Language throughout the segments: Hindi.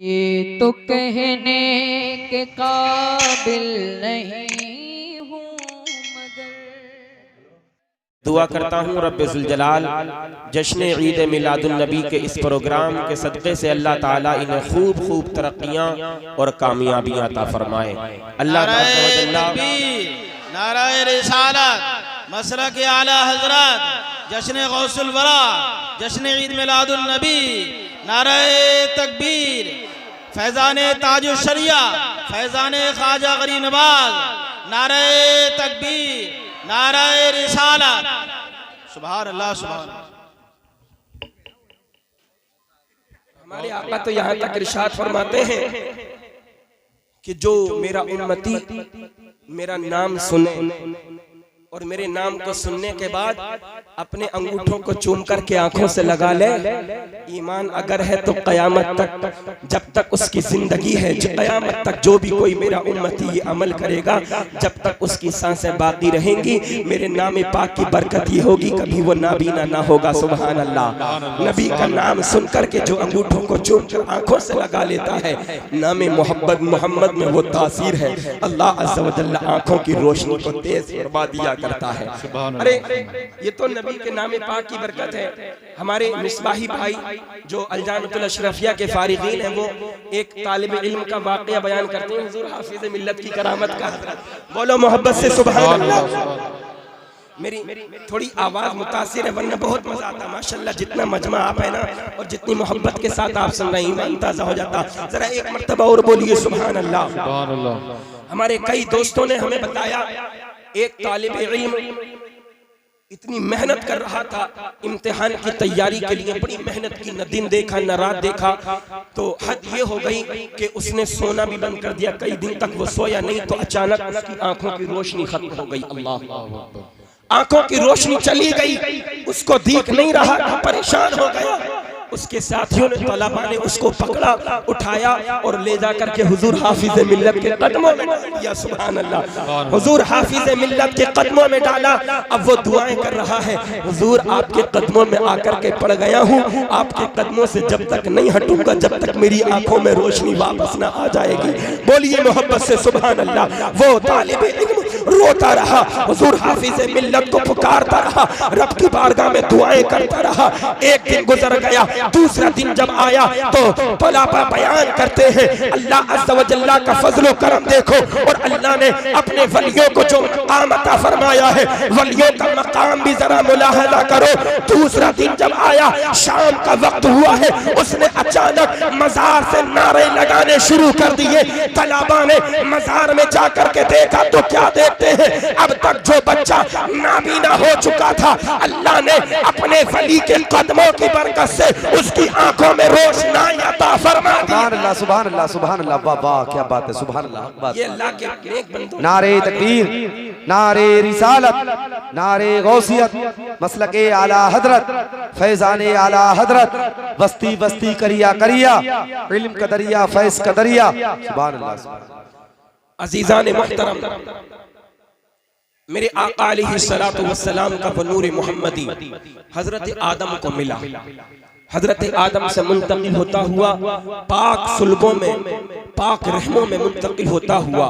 ये तो कहने के काबिल नहीं हूँ मगर दुआ करता हूँ रब्बुल जलाल जश्न ईद मिलादुन नबी के इस प्रोग्राम के सदक़े से अल्लाह ताला इन्हें खूब खूब तरक्कियाँ और कामयाबियाँ अता फरमाए। अल्लाह नाराए रिसालत मसलक आला हजरत जश्न गौसुल वरा जश्न ईद मिलादुन नबी नाराए तकबीर फैज़ाने ताजुल शरिया फैज़ाने ख्वाजा गरीब नवाज नाराए तकबीर नाराए रिसालत सुभान अल्लाह सुभान। हमारे आका तो यहाँ तक इरशाद फरमाते हैं कि जो मेरा उम्मती मेरा नाम सुने और मेरे नाम को सुनने के बाद अपने अंगूठों को चूम करके आंखों से लगा ले, ईमान अगर है तो कयामत तक, जब तक उसकी जिंदगी है, कयामत तक जो भी कोई मेरा उम्मती ये अमल करेगा, जब तक उसकी सांसें बाकी रहेंगी, मेरे नाम पाक की बरकत ये होगी, कभी वो नाबीना ना होगा। सुभान अल्लाह। नबी का नाम सुन करके जो अंगूठों को चूम कर आंखों से लगा लेता है, नाम मोहब्बत मोहम्मद में वो तासीर है। अल्लाह अज़्ज़ा व जल्ल आंखों की रोशनी को तेज फरमा दिया करता है। अरे ये तो नबी के नाम पाक की बरकत है। हमारे मिसबाही भाई जो अलजानतुल अशरफिया के फारिगीन हैं, वो एक तालिब इल्म का वाक़या बयान करते हैं, हुज़ूर हाफिज़ मिल्लत की करामत का। बोलो मोहब्बत से सुभान अल्लाह। मेरी थोड़ी आवाज मुतासिर है, वरना बहुत मजा आता। माशाल्लाह जितना मजमा आप है ना और जितनी मोहब्बत के साथ आप सुन रहे हैं, ईमान ताज़ा हो जाता। जरा एक मर्तबा और बोलिए सुभान अल्लाह। हमारे कई दोस्तों ने हमें बताया, एक तालिब इल्म इतनी मेहनत कर रहा था इम्तिहान की तैयारी के लिए, बड़ी मेहनत की, न दिन देखा न रात देखा, तो हद ये हो गई कि उसने सोना भी बंद कर दिया। कई दिन तक वो सोया नहीं, तो अचानक उसकी आंखों की रोशनी खत्म हो गई। अल्लाह, आंखों की रोशनी चली गई, उसको दिख नहीं रहा, परेशान हो गया। उसके साथियों ने, तलबा ने उसको पकड़ा, उठाया और ले जाकर के हुजूर हाफिज़ मिल्लत के कदमों में डाल दिया। सुभान अल्लाह। हुजूर हाफिज़ मिल्लत के कदमों में डाला। अब वो दुआएं कर रहा है, हुजूर आपके कदमों में आकर के पड़ गया हूँ, आपके कदमों से जब तक नहीं हटूंगा, जब तक मेरी आंखों में रोशनी वापस ना आ जाएगी। बोलिए मोहब्बत से सुभान अल्लाह। वो तालिब इल्म रोता रहा, हुजूर हाफिज़ मिल्लत को पुकारता रहा, रब की बारगाह में दुआएं करता रहा। एक दिन गुजर गया, दूसरा दिन जब आया तो तलबा बयान करते हैं, अल्लाह अज़्ज़ा व जल्ला का फज़्ल करम देखो, और अल्लाह ने अपने वलियों को जो मकाम अता फरमाया है, वलियों का मकाम भी जरा मुलाहजा करो। दूसरा दिन जब आया, शाम का वक्त हुआ है, उसने अचानक मजार से नारे लगाने शुरू कर दिए। तलबा ने मजार में जाकर के देखा तो क्या देखते हैं, अब तक जो बच्चा नाबीना हो चुका था, अल्लाह ने अपने वली के कदमों की बरकत से उसकी आंखों में रोशनी अता फरमा दी। सुभान अल्लाह सुभान अल्लाह सुभान अल्लाह। वाह वाह क्या बात है, सुभान अल्लाह। ये अल्लाह के नेक बंदों। नारे तकबीर, नारे रिसालत, नारे गौसियत, मसलके आला हजरत, फैज़ाने आला हजरत, बस्ती बस्ती करिया करिया, इल्म का दरिया फैज़ का दरिया। सुभान अल्लाह। अजीज़ान मोहतरम, मेरे आका अलैहिस्सलातु वस्सलाम का नूर मुहम्मदी हजरत आदम को मिला। हजरत आदम से मुंतकिल होता हुआ पाक सुल्बों में, पाक रहमों में मुंतकिल होता हुआ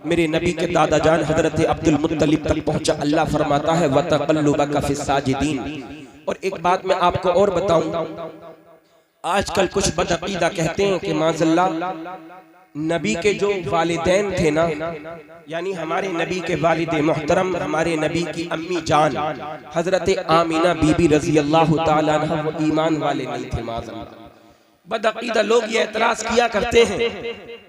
मेरे नबी के दादा जान हजरत अब्दुल मुत्तलिब तक पहुंचा। अल्लाह फरमाता है वतक़ल्लुबका फ़िस्साजिदीन। और एक बात मैं आपको और बताऊं, आजकल कुछ बदअक़ीदा कहते हैं कि माज़अल्लाह नबी के जो वालिदैन थे ना, यानी हमारे नबी के वालिद मोहतरम, हमारे नबी की अम्मी जान हजरत आमीना बीबी रजी अल्लाह ताला अन्हा, वो ईमान वाले नहीं थे। माज़अल्लाह बदअक़ीदा लोग ये एतराज़ किया करते हैं,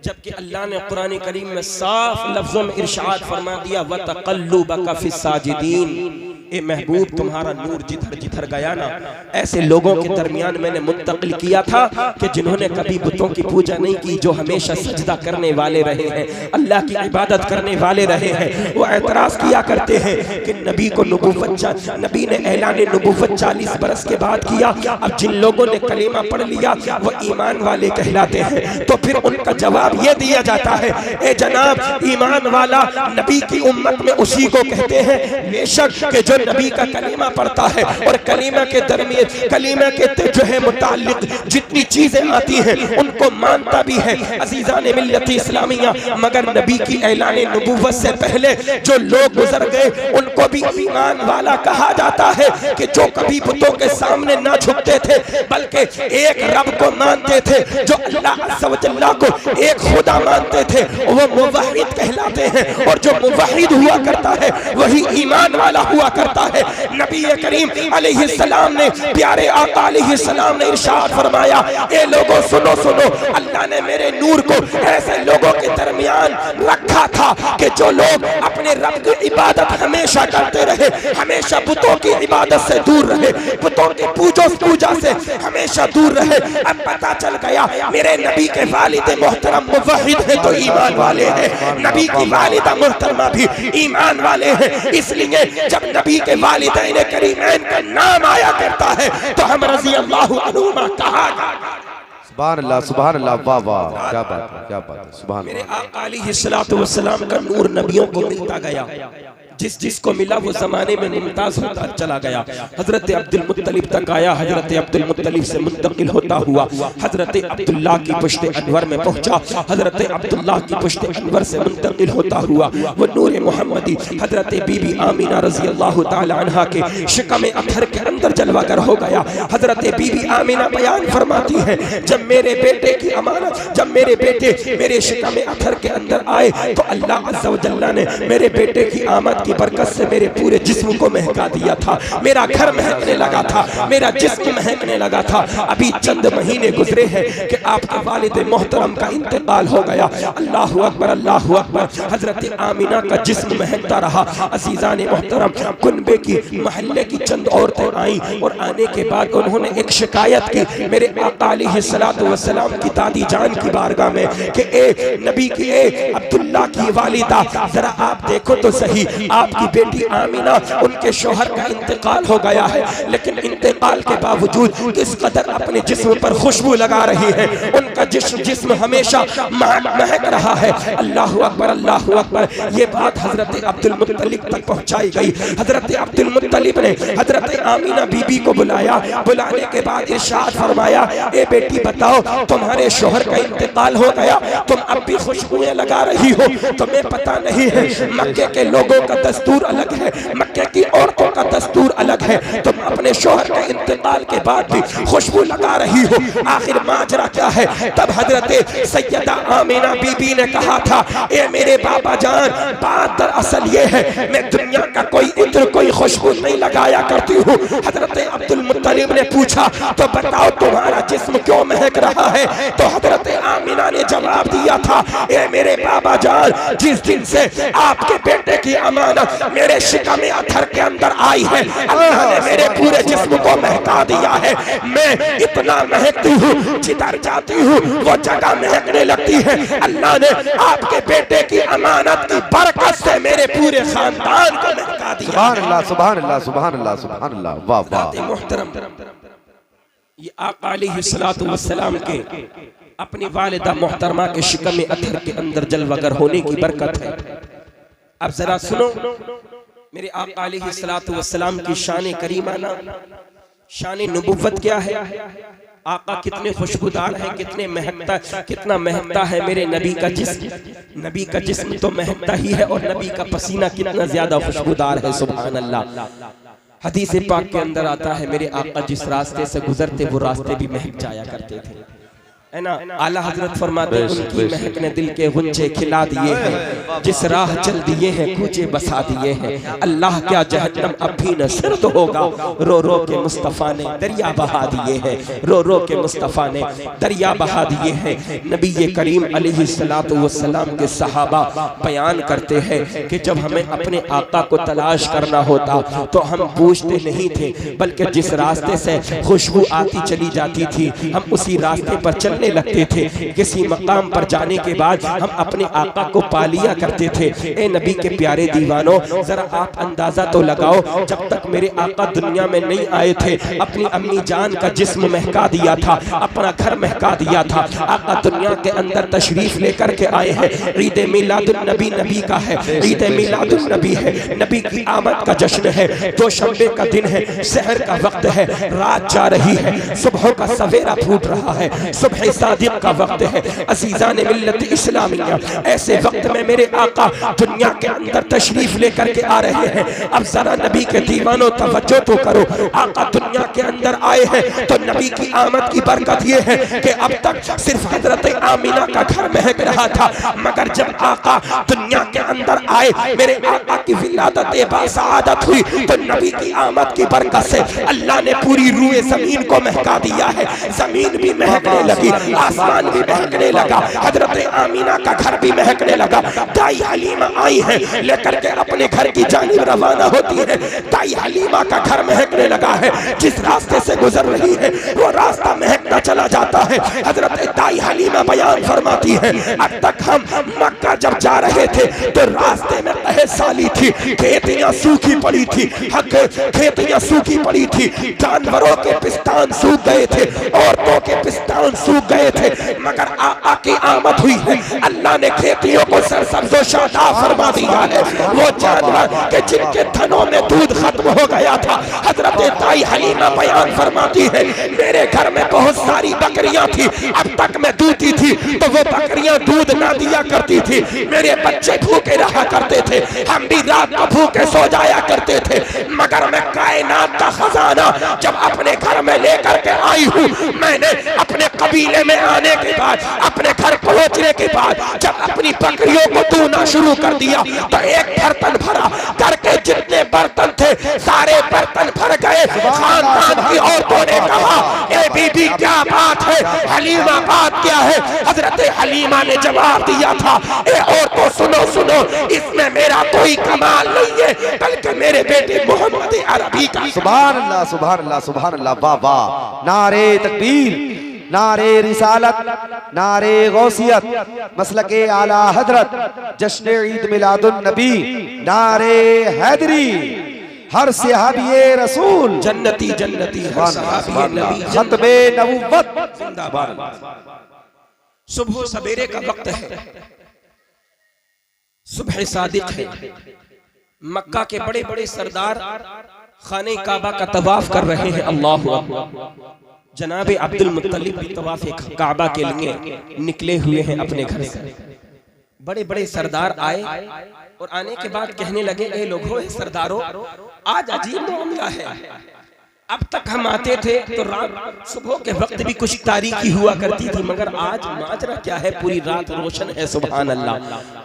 जबकि अल्लाह ने कुरान करीम में साफ लफ्ज़ों में इरशाद फरमा दिया वतक़ल्लुबका फ़िस्साजिदीन। ए महबूब, तुम्हारा नूर जिधर जिधर गया ना, ऐसे लोगों के दरमियान मैंने मुंतकिल किया था कि जिन्होंने कभी बुतों की पूजा नहीं की, जो हमेशा सजदा करने वाले रहे हैं, अल्लाह की इबादत करने वाले रहे हैं। वो एतराज़ किया करते हैं कि नबी को नबूवत, नबी ने ऐलान नबूवत 40 बरस के बाद किया। अब जिन लोगों ने कलीमा पढ़ लिया वो ईमान वाले कहलाते हैं। तो फिर उनका जवाब ये दिया जाता है, ए जनाब, ईमान वाला नबी की उम्मत में उसी को कहते हैं, बेशक कि जो नबी का कलीमा पढ़ता है और कलीमा के दरमियान कलीमा के जो है मुताल्लिक जितनी चीजें आती हैं उनको मानता भी है अजीजान मिल्लत इस्लामिया, मगर नबी की ऐलान नबूवत से पहले जो लोग गुजर गए उनको भी ईमान वाला कहा जाता है कि जो कभी बुतों के सामने ना झुकते थे बल्कि एक रब को मानते थे, जो अल्लाह अज़्ज़ व जल्ला को एक खुदा मानते थे, वो मुवहिद कहलाते हैं। और जो मुवहिद हुआ करता है वही ईमान वाला हुआ करता है। नबी करीम अलैहिस्सलाम ने, प्यारे आका अलैहिस्सलाम ने इरशाद फरमाया, ए लोगों सुनो सुनो, अल्लाह ने मेरे नूर को ऐसे लोगों के दरमियान रखा था कि जो लोग अपने रब की इबादत हमेशा करते रहे, हमेशा बुतों की इबादत से दूर रहे, बुतों की पूजा से हमेशा दूर रहे। अब पता चल गया मेरे नबी के वालिद मोहतरम मुवहिद है तो ईमान वाले हैं, नबी की वालिदा मोहतरमा भी ईमान वाले हैं। इसलिए जब नबी के वालिदैन करीमैन का नाम आया करता है तो हम रज़ी अल्लाहु अन्हुमा कहा। सुभान अल्लाह, वाह वाह, क्या बात है, क्या बात है, सुभान मेरे आका अलैहिस्सलातु वस्सलाम का नूर नबियों को मिलता गया, जिस जिसको मिला वो जमाने में मुमताज होता चला गया। हजरत अब्दुल मुत्तलिब तक आया, हजरत अब्दुल मुत्तलिब से मुंतकिल होता हुआ हजरत अब्दुल्लाह की पुश्ते अनवर में पहुंचा, हजरत अब्दुल्लाह की पुश्ते अनवर से मुंतकिल होता हुआ वो नूर मोहम्मदी हजरत बीबी आमीना रज़ी अल्लाह ताला अन्हा के शिकम अथर के अंदर जलवागर हो गया। हजरत बीबी आमीना बयान फरमाती है, जब मेरे बेटे की अमानत, जब मेरे बेटे मेरे शिकम अथर के अंदर आए तो अल्लाह अज़्ज़ व जल्ला ने मेरे बेटे की आमद की बरकत से मेरे पूरे जिस्म को महका दिया था, मेरा घर महकने लगा था, मेरा जिस्म महकने लगा था। अभी चंद महीने गुजरे हैं कि आपके वालिद मोहतरम का इंतकाल हो गया। अल्लाहु अकबर, अल्लाहु अकबर। हजरत आमीना का जिस्म महकता रहा। अजीजान मोहतरम, कुनबे की मोहल्ले की चंद औरतें आई और आने के बाद उन्होंने एक शिकायत की मेरे आका अलैहिस्सलातु वस्सलाम की दादी जान की बारगाह में कि ए नबी की, ए अब्दुल्ला की वालिदा, जरा आप देखो तो सही, आपकी बेटी आमीना, उनके शोहर का इंतकाल हो गया है, लेकिन इंतकाल के बावजूद किस कदर अपने जिस्म पर खुशबू लगा रही है, उनका जिस्म हमेशा महक रहा है। अल्लाहु अकबर, अल्लाहु अकबर। ये बात हजरत अब्दुल मुत्तलिब तक पहुंचाई गई। हजरत अब्दुल मुत्तलिब ने हजरत आमीना बीबी को बुलाया, बुलाने के बाद इरशाद फरमाया, ए बेटी बताओ, तुम्हारे शोहर का इंतकाल हो गया, तुम अब भी खुशबुएं लगा रही हो, तुम्हें पता नहीं है मक्के के लोगों का दस्तूर अलग है, मक्के की औरतों का दस्तूर अलग है, तुम अपने शोहर के इंतकाल के बाद भी खुशबू लगा रही हो, आखिर माजरा क्या है? तब हजरत सैयदा आमीना बीबी ने कहा था, ए मेरे बाबा जान, बात दरअसल ये है, मैं दुनिया का कोई इत्र, कोई खुशबू नहीं लगाया करती हूँ। हजरत अब्दुल मुत्तलिब ने पूछा, तो बताओ तुम्हारा जिस्म क्यों महक रहा है? तो हजरत आमीना ने जवाब दिया था, ए मेरे बाबा जान, जिस दिन से आपके बेटे की अमानत मेरे शिकम अथर के अंदर आई है, अल्लाह ने मेरे पूरे जिस्म को महका दिया है। मैं इतना महकती हूँ, जिधर जाती हूँ वो जगह महकने लगती है। अल्लाह ने आपके बेटे की अमानत की बरकत से मेरे पूरे खानदान को महका दिया। सुभान अल्लाह, सुभान अल्लाह, सुभान अल्लाह, सुभान अल्लाह, वाह वाह। मोहतरम, ये आका अलैहिस्सलातु वस्सलाम के अपनी वालिदा मोहतरमा के शिकम अथर के अंदर जलवागर होने की बरकत है। अब जरा सुनो मेरे आका अलैहिस्सलातु वस्सलाम की शान करीमाना, शान नबुव्वत क्या है, आका कितने खुशबूदार है, कितना महकता है मेरे नबी का जिस्म। नबी का जिस्म तो महकता ही है और नबी का पसीना कितना ज्यादा खुशबूदार है, सुभान अल्लाह। हदीस पाक के अंदर आता है, मेरे आका जिस रास्ते से गुजरते वो रास्ते भी महक जाया करते थे, है ना। आला हजरत फरमाते हैं, उनकी महक ने दिल के गुंजे खिला दिए हैं, जिस राह चल दिए हैं कूचे बसा दिए हैं। अल्लाह क्या जहन्नम अब भी न सर्द होगा, रो रो के मुस्तफ़ा ने दरिया बहा दिए हैं, रो रो के मुस्तफ़ा ने दरिया बहा दिए हैं। नबी करीम अलैहिस्सलातु वस्सलाम के सहाबा बयान करते हैं कि जब हमें अपने आका को तलाश करना होता तो हम पूछते नहीं थे, बल्कि जिस रास्ते से खुशबू आती चली जाती थी हम उसी रास्ते पर चल जमने लगते थे। किसी मकाम पर जाने के बाद हम अपने आका को पा लिया करते थे। ए नबी के प्यारे दीवानों, जरा आप अंदाजा तो लगाओ, जब तक मेरे आका दुनिया में नहीं आए थे अपनी अम्मी जान का जिस्म महका दिया था, अपना घर महका दिया था। आका दुनिया के अंदर तशरीफ लेकर के आए हैं। ईद मिलादुन नबी नबी का है, ईद मिलादुन नबी है, नबी की आमद का जश्न है। दोशंबे का दिन है, शहर का वक्त है, रात जा रही है, सुबह का सवेरा फूट रहा है, सुबह सादिक का वक्त है। अजीजान मिल्लत इस्लामिया, ऐसे वक्त में मेरे आका दुनिया के अंदर तशरीफ लेकर के आ रहे हैं। अब जरा नबी के दीवानों तवज्जो तो करो, आका दुनिया के अंदर आए हैं तो नबी की आमद की बरकत ये है कि अब तक सिर्फ हजरत आमिना का घर महक रहा था, मगर जब आका दुनिया के अंदर आए, मेरे आका की विलादत बासआदत हुई, तो नबी की आमद की बरकत से अल्लाह ने पूरी रूए जमीन को महका दिया है। जमीन भी महकने लगी, आसमान भी महकने लगा, हजरत आमिना का घर भी महकने लगा। दाई हलीमा आई है लेकर के अपने घर की जानिब रवाना होती है। दाई हलीमा का घर महकने लगा है, जिस रास्ते से गुजर रही है वो रास्ता महकता चला जाता है। हजरत दाई हलीमा बयान फरमाती है, अब तक हम मक्का जब जा रहे थे तो रास्ते में साली थी, खेतियां सूखी पड़ी थी, खेतियां सूखी पड़ी थी, जानवरों के पिस्तान सूख गए थे, औरतों के पिस्तान सूख गए थे, मगर आका की आमद हुई है। अल्लाह ने खेतियों को सरसब्ज़ व शादाब फरमा दिया है। वो जानवर के जिनके थनों में दूध खत्म हो गया था, हजरत दाई हलीमा बयान फरमाती है, मेरे घर में बहुत सारी बकरियां थी, अब तक मैं दूधी थी तो वो बकरियां दूध ना दिया करती थी, मेरे बच्चे भूखे रहा करते थे, हम भी रात को भूखे सो जाया करते थे, मगर मैं कायनात का खजाना जब अपने घर में लेकर के आई हूँ, मैंने अपने कबीले में आने के बाद, अपने घर पहुंचने के बाद, जब अपनी बकरियों को दूना शुरू कर दिया तो एक बर्तन भरा, घर के जितने बर्तन थे सारे बर्तन भर गए। खानदान की औरतों ने कहा, ए बीबी क्या बात है, हलीमा बात क्या है? हजरत हलीमा ने जवाब दिया था, ए औरतों सुनो सुनो, इसमें मेरा कोई कमाल नहीं है, बल्कि मेरे बेटे मोहम्मद अरबी का। सुभान अल्लाह, सुभान अल्लाह, सुभान अल्लाह, वाह वाह, नारे तकबीर, नारे रिसालत, नारे गौसियत, मसलके आला हजरत, जश्न ईद मिलादुन नबी, नारे हैदरी, हर सहाबिये रसूल जन्नती जन्नती, हर सहाबिये नबी, खत्मे नबुव्वत जिंदाबाद। सुबह सवेरे का वक्त है, सुबह सादिक है, मक्का के बड़े बड़े सरदार खाने काबा का तवाफ कर रहे हैं। अल्लाहु अकबर। जनाब अब्दुल मुत्तलिब भी तवाफ काबा के लिए निकले हुए हैं अपने घर से। बड़े बड़े सरदार आए और आने के बाद कहने लगे, ए लोगों, सरदारों, आज अजीब मामला है। अब तक हम आते थे तो रात सुबह के वक्त भी कुछ तारीकी हुआ करती थी, मगर आज माजरा क्या है, पूरी रात रोशन है। सुभान अल्लाह,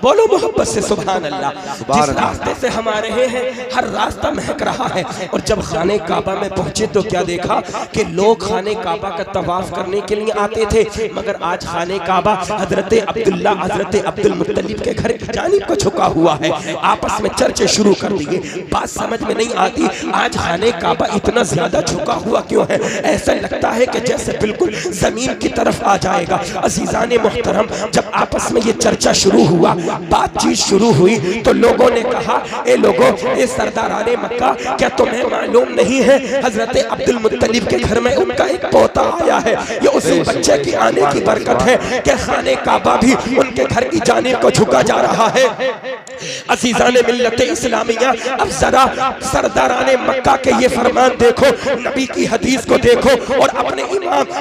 बोलो मोहब्बत से सुभान अल्लाह। जिस रास्ते से हम आ रहे हैं हर रास्ता महक रहा है। और जब खाने काबा में पहुंचे तो क्या देखा कि लोग खाने काबा का तवाफ करने के लिए आते थे, मगर आज खाने काबा हजरत अब्दुल्ला, हजरत अब्दुल मुत्तलिब के घर की जानिब को झुका हुआ है। आपस में चर्चे शुरू कर दिए, बात समझ में नहीं आती, आज खाने काबा इतना ज्यादा झुका हुआ क्यों है? ऐसा लगता है कि जैसे बिल्कुल जमीन की तरफ आ जाएगा। अजीजाने मोहतरम, जब आपस में ये चर्चा शुरू हुआ, बातचीत शुरू हुई, तो लोगों ने कहा, ए लोगों, ए सरदाराने मक्का, क्या तुम्हें मालूम नहीं है हजरत अब्दुल मुत्तलिब के घर में उनका एक पोता आया है? ये उसी बच्चे की आने की बरकत है कि खाने काबा भी उनके घर की जानिब को झुका जा रहा है। अजीजाने मिल्लत इस्लामिया, अब जरा सरदाराने मक्का के ये फरमान देखो, नबी की हदीस को देखो, और अपने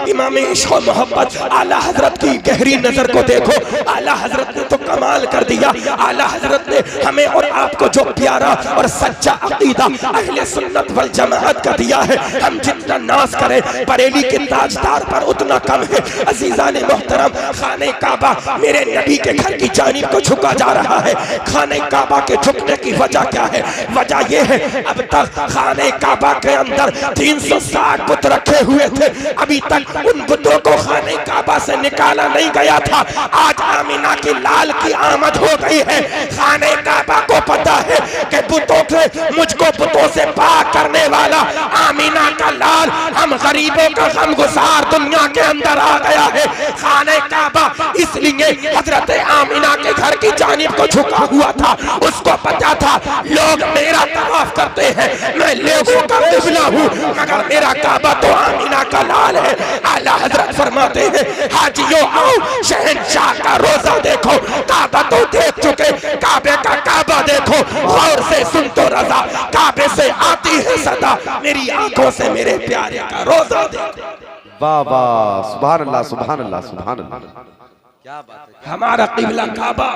इमाम इश्क व मोहब्बत आला हजरत की गहरी नजर को देखो। आला हजरत ने तो कमाल कर दिया। आला हजरत ने हमें और आपको जो प्यारा और सच्चा अकीदा अहले सुन्नत वल जमाअत का दिया है, हम जितना नाज करें बरेली के ताजदार पर उतना कम है। अजीजाने मोहतरम, खाने काबा मेरे नबी के घर की जानिब को झुका जा रहा है। खाने काबा के झुकने की वजह क्या है? वजह यह है, अब तक खाने काबा के अंदर 360 बुत रखे हुए थे, अभी तक उन बुतों को खाने काबा से निकाला नहीं गया था। आज आमिना की लाल की आमद हो गई है। खाने काबा को पता है कि बुतों से, मुझको बुतों से पाक करने वाला आमीना का लाल, हम गरीबों का गमगुसार दुनिया के अंदर आ गया है। खाने काबा इसलिए हजरत आमीना के घर की जानिब को झुका हुआ था। उसको पता था लोग मेरा तवाफ करते हैं, मैं लोगों का किबला हूँ, मगर मेरा काबा तो आमीना का लाल है। आला हजरत फरमाते हैं हाजियों आओ शहंशाह का रोजा देखो, काबा तो देख चुके, काबे का काबा देखो, गौर से सुन तो रजा, काबे से आती है सदा, मेरी आंखों से मेरे प्यारे का रोजा देखो। वाह वाह, सुभान अल्लाह सुभान अल्लाह सुभान अल्लाह। क्या बात है। हमारा किबला काबा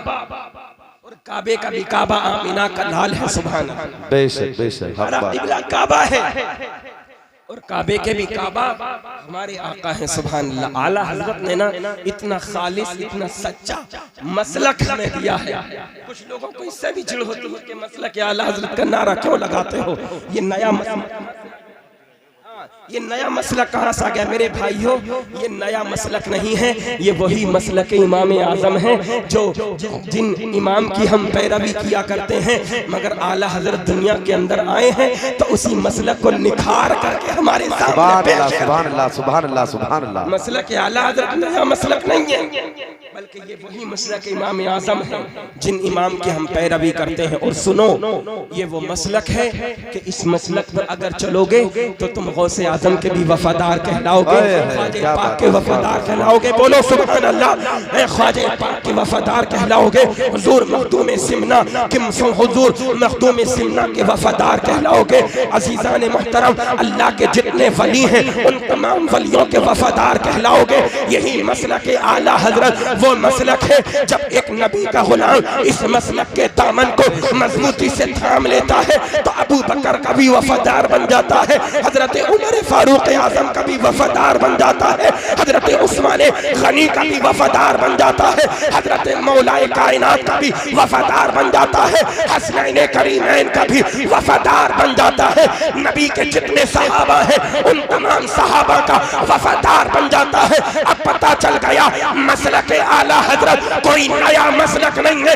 और काबे का भी काबा आमीना का लाल है। सुभान अल्लाह। बेशक बेशक, हक हमारा बात। किबला काबा है और काबे के भी काबा हमारे आका हैं। सुभान अल्लाह। आला हजरत ने ना इतना खालिस, इतना सच्चा मसलक हमें दिया है। कुछ लोगों को इससे भी चिढ़ होती है कि मसलक आला हजरत का नारा क्यों लगाते हो, ये नया ये नया मसलक कहाँ से आ गया? मेरे भाइयों, ये नया मसलक नहीं है, ये वही मसलक इमाम आजम है जो जिन इमाम की हम पैरवी किया करते हैं। मगर आला हजरत दुनिया के अंदर आए हैं तो उसी मसलक को निखार करके हमारे सामने पेश है। सुभान अल्लाह सुभान अल्लाह सुभान अल्लाह। मसलक आला हजरत नया मसलक नहीं है, बल्कि ये वही मसलक इमाम आजम है जिन इमाम की हम पैरवी करते हैं। और सुनो, ये वो मसलक है कि इस मसलक पर अगर चलोगे तो तुम गौसे आजम के भी वफादार कहलाओगे, ख्वाजे पाक के वफादार कहलाओगे। बोलो सुभान अल्लाह। ख्वाजे पाक के वफादार कहलाओगे, हुजूर मखदूम सिमना किमसो हुजूर मखदूम सिमना के वफादार कहलाओगे। अजीजान मोहतरम, अल्लाह के जितने वली हैं उन तमाम वलियों के वफादार कहलाओगे। यही मसलक आला हजरत वो मसलक है जब एक नबी का गुलाम इस मसलक के दामन को मजबूती से थाम लेता है तो अबू बकर का भी वफादार बन जाता है, हजरत उमर फारूक आजम का भी वफादार बन जाता है, हजरत उस्मान गनी का भी वफादार बन जाता है, हजरत मौलाए कायनात का भी वफादार बन जाता है, हसनैन करीमैन का भी वफादार बन जाता है। नबी के जितने सहाबा हैं उन तमाम सहाबा का वफादार बन जाता है। अब पता चल गया मसलक आला हजरत कोई नया मसलक नहीं है,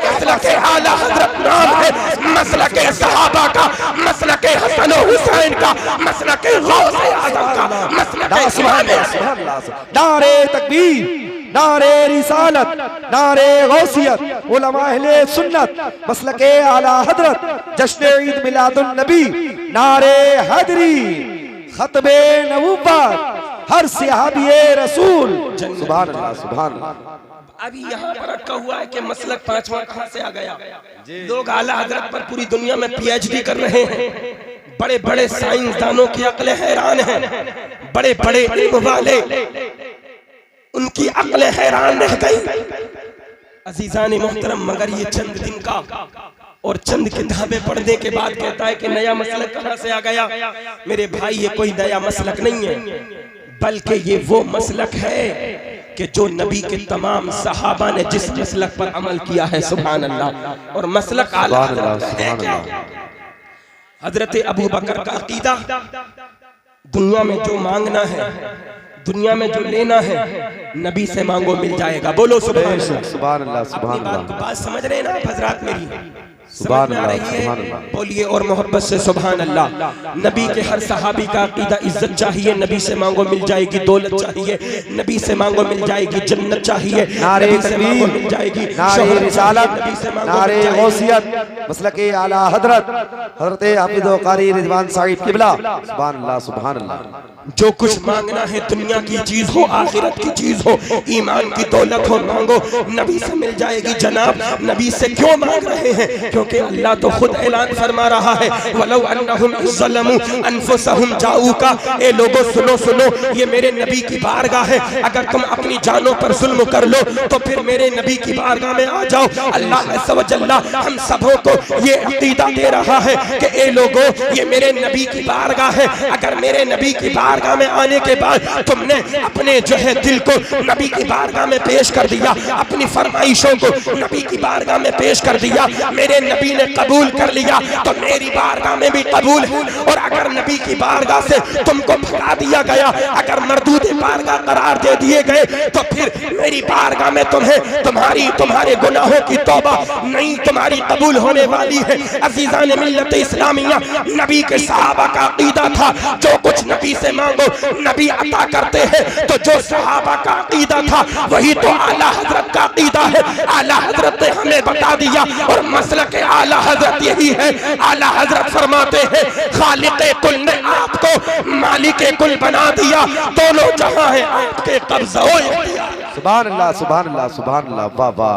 मसलक आला हजरत नाम है मसलक सहाबा का, मसलक हसन और हुसैन का, मसलक गौसे आजम का, मसलक इमाम नारे तकबीर, नारे रिसालत, नारे गौसियत, उलमा अहले सुन्नत, मसलके आला हजरत, जश्न ईद मिलादुन नबी, नारे हैदरी, खतबे नबुव्वत, हर सहाबिए रसूल। सुभान अल्लाह सुभान अल्लाह। अभी यहाँ पर अटका हुआ है कि मसलक पांचवा कहाँ से आ गया? लोग आला हजरत पर पूरी दुनिया में पीएचडी कर रहे हैं, बड़े बड़े साइंसदानों की अक्लें हैरान हैं, बड़े बड़े इल्म वाले उनकी अक्लें हैरान रह गई। अजीजान मोहतरम, मगर ये चंद दिन का और चंद किताबें पढ़ने के बाद कहता है कि नया मसलक कहाँ से आ गया? मेरे भाई, ये कोई नया मसलक नहीं है, बल्कि ये वो मसलक है कि जो नबी के तमाम सहाबा ने जिस मसलक पर अमल किया है। सुभान अल्लाह। और मसलक आला हजरत है क्या? हजरत अबू बकर का अकीदा, दुनिया में जो मांगना है, दुनिया में जो लेना है, नबी से मांगो मिल जाएगा। बोलो सुभान अल्लाह सुभान अल्लाह सुभान अल्लाह। बात समझ रहे हैं ना हजरात मेरी? सुभान अल्लाह सुभान अल्लाह। बोलिए और मोहब्बत से सुभान अल्लाह। नबी के हर सहाबी का अकीदा इज्जत चाहिए, नबी से मांगो मिल जाएगी, दौलत चाहिए, नबी से मांगो मिल जाएगी, जन्नत चाहिए, नारे नबी से मांगो मिल तकबीर, जाएगी, नारे रिसालत, नबी से मांगो नारे मिल जाएगी। गौसियत, मसलके आला हजरत, हजरत हाफिज व कारी रिजवान साहिब किबला। सुभान अल्लाह सुभान अल्लाह। जो कुछ मांगना है, दुनिया की चीज हो, आखिरत की चीज हो, ईमान की दौलत हो, मांगो, नबी से मिल जाएगी। जनाब, नबी से क्यों मांग रहे हैं? क्योंकि अल्लाह तो खुद ऐलान फरमा रहा है, वलौ अन्नहुम ज़लमू अनफुसहुम जाऊका। ए लोगो सुनो सुनो, ये मेरे नबी की बारगाह है, अगर तुम अपनी जानों पर जुल्म कर लो तो फिर मेरे नबी की बारगाह में आ जाओ। अल्लाह अज़्ज़ व जल्ला हम सबों को ये अकीदा दे रहा है कि ए लोगो, ये मेरे नबी की बारगाह है, अगर मेरे नबी की बारगाह में आने के बाद तुमने अपने जो है दिल को नबी की बारगाह में पेश कर दिया, अपनी फरमाइशों को नबी की बारगाह में पेश कर दिया, मेरे नबी ने कबूल कर लिया तो मेरी बारगाह में भी कबूल है, और अगर नबी की बारगाह से तुमको भगा दिया गया, अगर मरदूद बारगाह करार दे दिए गए, तो फिर मेरी बारगाह में तुम्हें तुम्हारे गुनाहों की तौबा नहीं तुम्हारी कबूल होने वाली है। अजीजान मिल्लत इस्लामिया, नबी के सहाबा का अकीदा था जो कुछ नबी से मांगो नबी अता करते हैं, तो जो सहाबा का अकीदा था वही तो आला हजरत का अकीदा है। आला हजरत ने हमें बता दिया और मसलक आला हजरत यही है। आला हजरत फरमाते हैं खालिक़े कुल ने आपको मालिके कुल बना दिया, दोनों जहां है आपके कब्ज़ा। सुभान अल्लाह, सुभान अल्लाह, सुभान अल्लाह, वाह वाह।